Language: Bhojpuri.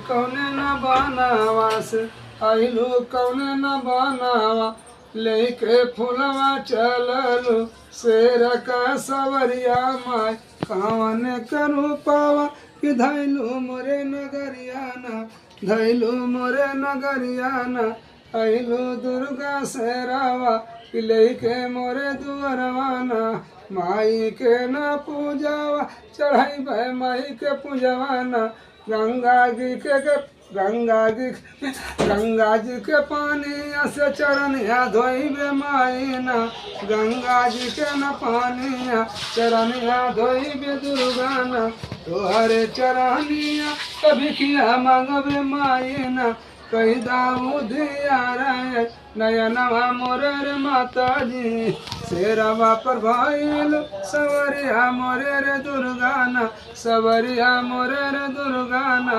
कौने न बनावा से आइलू कौने न बनावा लेके फूलवा चललू शेर का सवरिया माय कवन करू पावा कि धैलू मोरे नगरियाना धैलू मोरे नगरियाना आइलू दुर्गा शेरावा कि लेके मोरे दुअरवाना माई के न पूजावा चढ़ाई माई के पूजवाना गंगा जी के पानी से चरनिया धोइबे माईना गंगा जी के न पानिया चरनिया धोइबे दुर्गाना तोहरे चरनिया कभी किया मांगबे माईना कही दाऊदिया रे नयनवा मोरे रे माता जी शेरवा पर भइल सवरिया मोरे रे दुर्गाना सवरिया मोरे रे दुर्गाना।